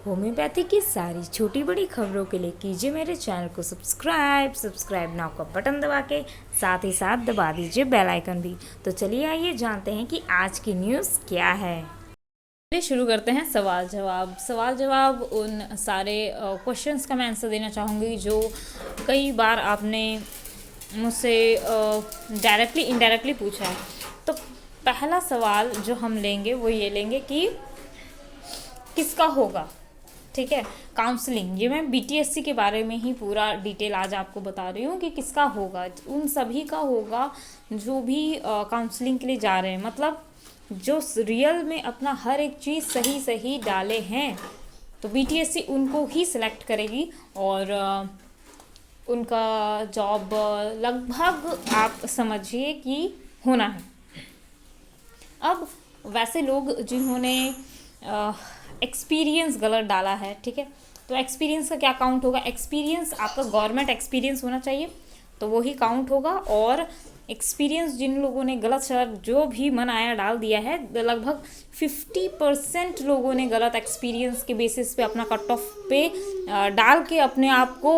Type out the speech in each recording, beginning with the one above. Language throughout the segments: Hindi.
होम्योपैथी की सारी छोटी बड़ी खबरों के लिए कीजिए मेरे चैनल को सब्सक्राइब नाउ का बटन दबा के साथ ही साथ दबा दीजिए बेल आइकन भी। तो चलिए आइए जानते हैं कि आज की न्यूज़ क्या है। चलिए शुरू करते हैं सवाल जवाब उन सारे क्वेश्चंस का मैं आंसर देना चाहूँगी जो कई बार आपने मुझसे डायरेक्टली इनडायरेक्टली पूछा है। तो पहला सवाल जो हम लेंगे वो ये लेंगे कि किसका होगा, ठीक है। काउंसलिंग, ये मैं बीटीएससी के बारे में ही पूरा डिटेल आज आपको बता रही हूँ कि किसका होगा। उन सभी का होगा जो भी काउंसलिंग के लिए जा रहे हैं, मतलब जो रियल में अपना हर एक चीज़ सही सही डाले हैं, तो बीटीएससी उनको ही सिलेक्ट करेगी और उनका जॉब लगभग आप समझिए कि होना है। अब वैसे लोग जिन्होंने एक्सपीरियंस गलत डाला है, ठीक है, तो एक्सपीरियंस का क्या काउंट होगा। एक्सपीरियंस आपका गवर्नमेंट एक्सपीरियंस होना चाहिए, तो वो ही काउंट होगा। और एक्सपीरियंस जिन लोगों ने गलत शब्द जो भी मन आया डाल दिया है, लगभग 50% लोगों ने गलत एक्सपीरियंस के बेसिस पे अपना कट ऑफ पे डाल के अपने आप को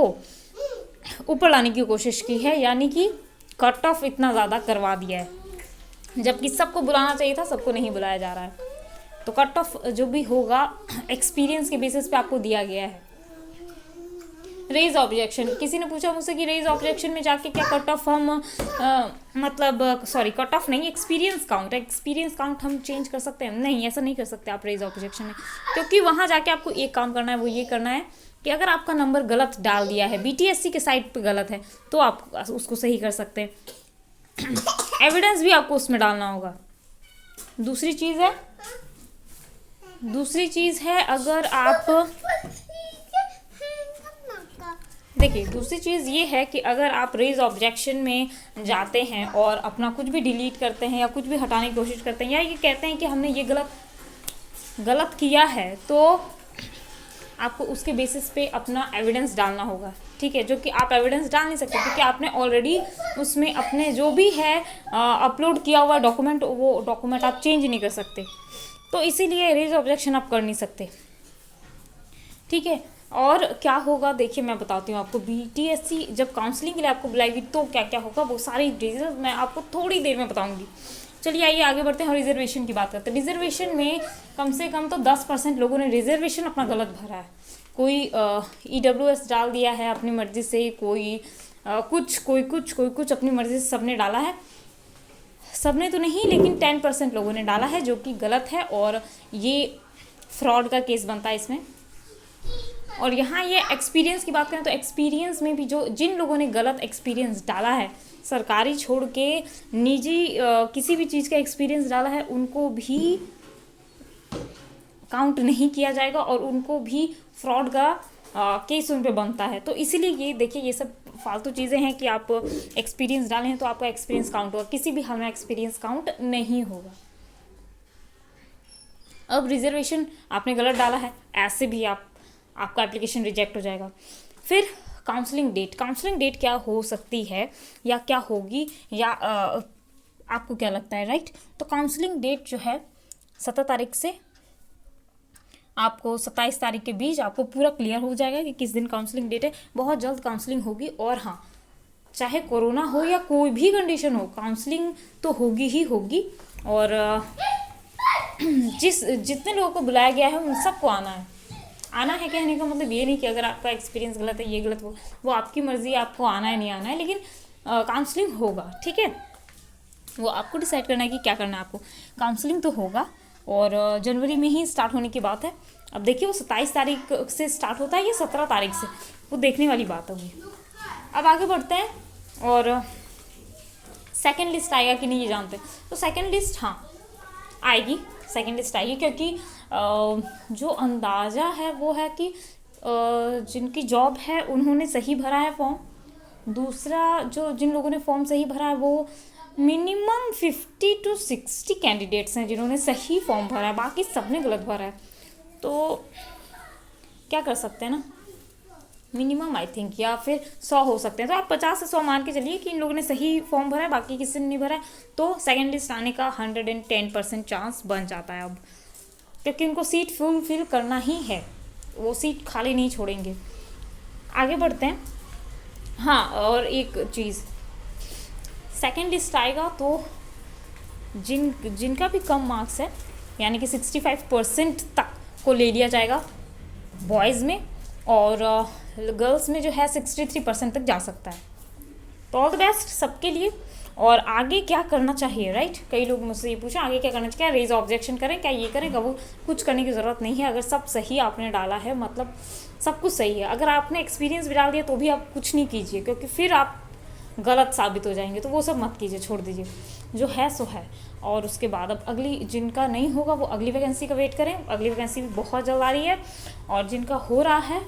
ऊपर लाने की कोशिश की है, यानी कि कट ऑफ इतना ज़्यादा करवा दिया है। जबकि सबको बुलाना चाहिए था, सबको नहीं बुलाया जा रहा है। तो कट ऑफ जो भी होगा एक्सपीरियंस के बेसिस पे आपको दिया गया है। रेज ऑब्जेक्शन, किसी ने पूछा मुझसे कि रेज ऑब्जेक्शन में जाके क्या कट ऑफ हम कट ऑफ नहीं, एक्सपीरियंस काउंट हम चेंज कर सकते हैं। नहीं, ऐसा नहीं कर सकते आप रेज ऑब्जेक्शन में, क्योंकि वहाँ जाके आपको एक काम करना है, वो ये करना है कि अगर आपका नंबर गलत डाल दिया है, बीटीएससी के साइड पे गलत है, तो आप उसको सही कर सकते हैं। एविडेंस भी आपको उसमें डालना होगा। दूसरी चीज़ है अगर आप देखिए, दूसरी चीज़ ये है कि अगर आप रेज ऑब्जेक्शन में जाते हैं और अपना कुछ भी डिलीट करते हैं या कुछ भी हटाने की कोशिश करते हैं, या ये कहते हैं कि हमने ये गलत किया है, तो आपको उसके बेसिस पे अपना एविडेंस डालना होगा, ठीक है। जो कि आप एविडेंस डाल नहीं सकते क्योंकि आपने ऑलरेडी उसमें अपने जो भी है अपलोड किया हुआ डॉक्यूमेंट, वो डॉक्यूमेंट आप चेंज नहीं कर सकते, तो इसीलिए रेज ऑब्जेक्शन आप कर नहीं सकते, ठीक है। और क्या होगा देखिए, मैं बताती हूँ आपको। बीटीएससी जब काउंसलिंग के लिए आपको बुलाएगी तो क्या क्या होगा, वो सारी डिटेल्स मैं आपको थोड़ी देर में बताऊंगी। चलिए आइए आगे बढ़ते हैं और रिजर्वेशन की बात करते हैं। रिजर्वेशन में कम से कम तो 10% लोगों ने रिजर्वेशन अपना गलत भरा है। कोई ईडब्ल्यूएस डाल दिया है अपनी मर्जी से, कोई कुछ अपनी मर्जी से सबने डाला है। सबने तो नहीं, लेकिन 10% लोगों ने डाला है, जो कि गलत है और ये फ्रॉड का केस बनता है इसमें। और यहाँ ये एक्सपीरियंस की बात करें तो एक्सपीरियंस में भी जिन लोगों ने गलत एक्सपीरियंस डाला है, सरकारी छोड़ के निजी किसी भी चीज़ का एक्सपीरियंस डाला है, उनको भी काउंट नहीं किया जाएगा और उनको भी फ्रॉड का केस उन पे बनता है। तो इसीलिए ये देखिए, ये सब फालतू चीज़ें हैं कि आप एक्सपीरियंस डालें हैं तो आपका एक्सपीरियंस काउंट होगा, किसी भी हाल में एक्सपीरियंस काउंट नहीं होगा। अब रिजर्वेशन आपने गलत डाला है, ऐसे भी आपका एप्लीकेशन रिजेक्ट हो जाएगा। फिर काउंसलिंग डेट क्या हो सकती है या क्या होगी, या आपको क्या लगता है, राइट। तो काउंसलिंग डेट जो है 17 तारीख से आपको 27 तारीख के बीच आपको पूरा क्लियर हो जाएगा कि किस दिन काउंसलिंग डेट है। बहुत जल्द काउंसलिंग होगी, और हाँ, चाहे कोरोना हो या कोई भी कंडीशन हो, काउंसलिंग तो होगी ही होगी। और जितने लोगों को बुलाया गया है उन सबको आना है। कहने का मतलब ये नहीं कि अगर आपका एक्सपीरियंस गलत है, ये गलत, वो आपकी मर्जी, आपको आना है नहीं आना है, लेकिन काउंसलिंग होगा, ठीक है। वो आपको डिसाइड करना है कि क्या करना है आपको। काउंसलिंग तो होगा और जनवरी में ही स्टार्ट होने की बात है। अब देखिए, वो 27 तारीख से स्टार्ट होता है या 17 तारीख से, वो देखने वाली बात होगी। अब आगे बढ़ते हैं और सेकेंड लिस्ट आएगा कि नहीं ये जानते हैं। तो सेकेंड लिस्ट हाँ आएगी, क्योंकि जो अंदाज़ा है वो है कि जिनकी जॉब है उन्होंने सही भरा है फॉर्म। दूसरा, जिन लोगों ने फॉर्म सही भरा है वो मिनिमम 50 to 60 कैंडिडेट्स हैं जिन्होंने सही फॉर्म भरा है, बाकी सबने गलत भरा है। तो क्या कर सकते हैं ना, मिनिमम आई थिंक या फिर 100 हो सकते हैं। तो आप 50 से 100 मान के चलिए कि इन लोगों ने सही फॉर्म भरा है, बाकी किसी ने नहीं भरा है, तो सेकेंड लिस्ट आने का 110% चांस बन जाता है अब, क्योंकि उनको सीट फुलफिल करना ही है। वो सीट खाली नहीं छोड़ेंगे। आगे बढ़ते हैं। हाँ, और एक चीज़, सेकेंड लिस्ट आएगा तो जिनका भी कम मार्क्स है, यानी कि 65% तक को ले लिया जाएगा बॉयज़ में, और गर्ल्स में जो है 63% तक जा सकता है। तो ऑल द बेस्ट सबके लिए। और आगे क्या करना चाहिए, राइट? कई लोग मुझसे ये पूछा आगे क्या करना चाहिए, क्या रेज ऑब्जेक्शन करें, क्या ये करें, वो कुछ करने की ज़रूरत नहीं है। अगर सब सही आपने डाला है, मतलब सब कुछ सही है, अगर आपने एक्सपीरियंस भी डाल दिया तो भी आप कुछ नहीं कीजिए, क्योंकि फिर आप गलत साबित हो जाएंगे। तो वो सब मत कीजिए, छोड़ दीजिए, जो है सो है। और उसके बाद अब अगली, जिनका नहीं होगा वो अगली वैकेंसी का वेट करें। अगली वैकेंसी भी बहुत जल्द आ रही है, और जिनका हो रहा है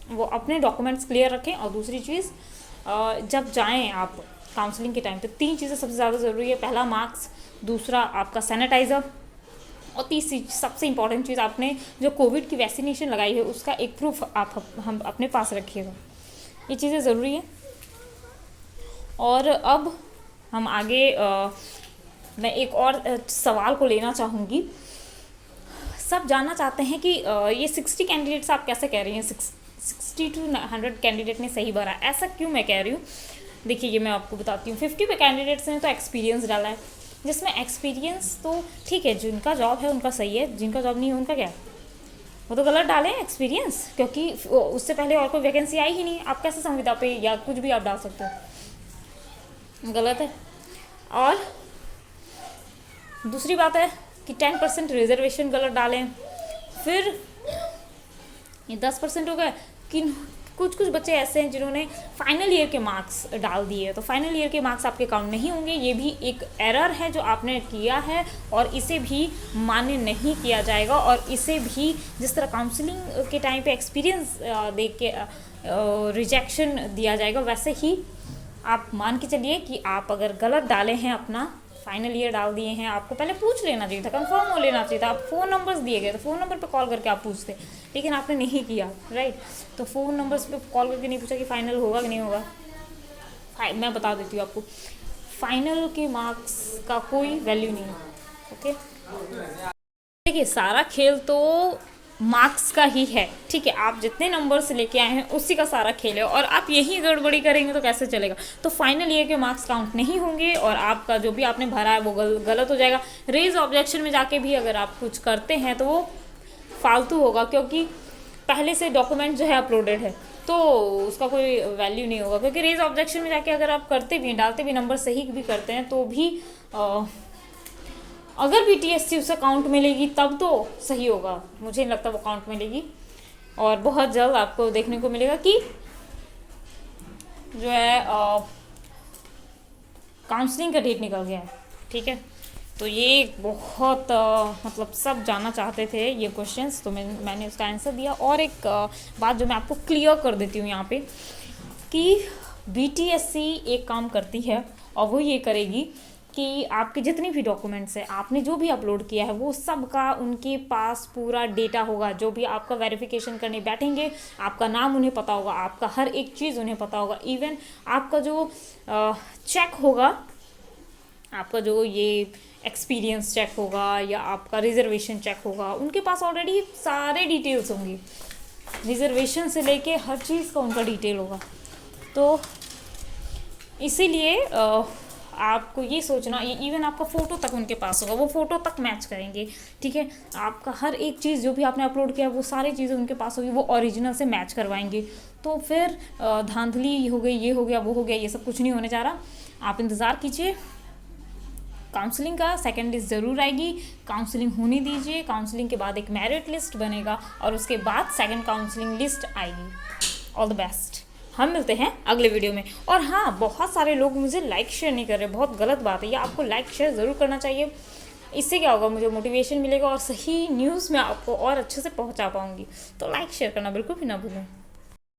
वो अपने डॉक्यूमेंट्स क्लियर रखें। और दूसरी चीज़, जब जाएं आप काउंसलिंग के टाइम पे 3 चीज़ें सबसे ज़्यादा ज़रूरी है। पहला मार्क्स, दूसरा आपका सैनिटाइज़र, और तीसरी सबसे इम्पॉर्टेंट चीज़, आपने जो कोविड की वैक्सीनेशन लगाई है उसका एक प्रूफ हम अपने पास रखिएगा। ये चीज़ें ज़रूरी है। और अब हम आगे मैं एक और सवाल को लेना चाहूँगी। सब जानना चाहते हैं कि ये 60 कैंडिडेट्स आप कैसे कह रही हैं, 60 to 100 कैंडिडेट ने सही भरा, ऐसा क्यों मैं कह रही हूँ? देखिए, ये मैं आपको बताती हूँ। 50 पे कैंडिडेट्स ने तो एक्सपीरियंस डाला है, जिसमें एक्सपीरियंस तो ठीक है, जिनका जॉब है उनका सही है, जिनका जॉब नहीं है उनका क्या, वो तो गलत डाले हैं एक्सपीरियंस, क्योंकि उससे पहले और कोई वैकेंसी आई ही नहीं। आप कैसे संविदा पे या कुछ भी आप डाल सकते हो, गलत है। और दूसरी बात है कि 10% रिजर्वेशन गलत डालें। फिर ये 10% हो गए कि कुछ बच्चे ऐसे हैं जिन्होंने फाइनल ईयर के मार्क्स डाल दिए, तो फाइनल ईयर के मार्क्स आपके काउंट नहीं होंगे। ये भी एक एरर है जो आपने किया है, और इसे भी मान्य नहीं किया जाएगा। और इसे भी जिस तरह काउंसलिंग के टाइम पे एक्सपीरियंस दे के रिजेक्शन दिया जाएगा, वैसे ही आप मान के चलिए कि आप अगर गलत डाले हैं, अपना फाइनल ईयर डाल दिए हैं, आपको पहले पूछ लेना चाहिए था, कंफर्म हो लेना चाहिए था। आप फ़ोन नंबर्स दिए गए, तो फ़ोन नंबर पे कॉल करके आप पूछते, लेकिन आपने नहीं किया, राइट? तो फ़ोन नंबर्स पे कॉल करके नहीं पूछा कि फ़ाइनल होगा कि नहीं होगा। मैं बता देती हूँ आपको, फाइनल के मार्क्स का कोई वैल्यू नहीं है, ओके? देखिए, सारा खेल तो मार्क्स का ही है, ठीक है? आप जितने नंबर से लेके आए हैं उसी का सारा खेल है, और आप यही गड़बड़ी करेंगे तो कैसे चलेगा? तो फाइनल ईयर के मार्क्स काउंट नहीं होंगे, और आपका जो भी आपने भरा है वो गलत हो जाएगा। रेज ऑब्जेक्शन में जाके भी अगर आप कुछ करते हैं तो वो फालतू होगा, क्योंकि पहले से डॉक्यूमेंट जो है अपलोडेड है, तो उसका कोई वैल्यू नहीं होगा। क्योंकि रेज ऑब्जेक्शन में जाके अगर आप करते भी, डालते भी, नंबर सही भी करते हैं, तो भी अगर भी टीएससी उसे काउंट मिलेगी तब तो सही होगा। मुझे नहीं लगता वो काउंट मिलेगी, और बहुत जल्द आपको देखने को मिलेगा कि जो है काउंसलिंग का डेट निकल गया है, ठीक है? तो ये बहुत मतलब सब जानना चाहते थे ये क्वेश्चंस, तो मैंने उसका आंसर दिया। और एक बात जो मैं आपको क्लियर कर देती हूँ यहाँ पे, कि बीटीएससी एक काम करती है, और वो ये करेगी कि आपके जितने भी डॉक्यूमेंट्स हैं, आपने जो भी अपलोड किया है, वो सब का उनके पास पूरा डेटा होगा। जो भी आपका वेरिफिकेशन करने बैठेंगे, आपका नाम उन्हें पता होगा, आपका हर एक चीज़ उन्हें पता होगा। इवन आपका जो चेक होगा, आपका जो ये एक्सपीरियंस चेक होगा या आपका रिजर्वेशन चेक होगा, उनके पास ऑलरेडी सारे डिटेल्स होंगी, रिजर्वेशन से लेके हर चीज़ का उनका डिटेल होगा। तो इसीलिए आपको ये सोचना, इवन आपका फ़ोटो तक उनके पास होगा, वो फ़ोटो तक मैच करेंगे, ठीक है? आपका हर एक चीज़ जो भी आपने अपलोड किया, वो सारी चीज़ें उनके पास होगी, वो ओरिजिनल से मैच करवाएंगे। तो फिर धांधली हो गई, ये हो गया, वो हो गया, ये सब कुछ नहीं होने जा रहा। आप इंतज़ार कीजिए, काउंसलिंग का सेकेंड लिस्ट ज़रूर आएगी, काउंसलिंग होने दीजिए। काउंसलिंग के बाद एक मेरिट लिस्ट बनेगा, और उसके बाद सेकेंड काउंसलिंग लिस्ट आएगी। All the best. हम मिलते हैं अगले वीडियो में। और हाँ, बहुत सारे लोग मुझे लाइक शेयर नहीं कर रहे, बहुत गलत बात है। ये आपको लाइक शेयर ज़रूर करना चाहिए। इससे क्या होगा, मुझे मोटिवेशन मिलेगा, और सही न्यूज़ मैं आपको और अच्छे से पहुंचा पाऊंगी। तो लाइक शेयर करना बिल्कुल भी ना भूलें।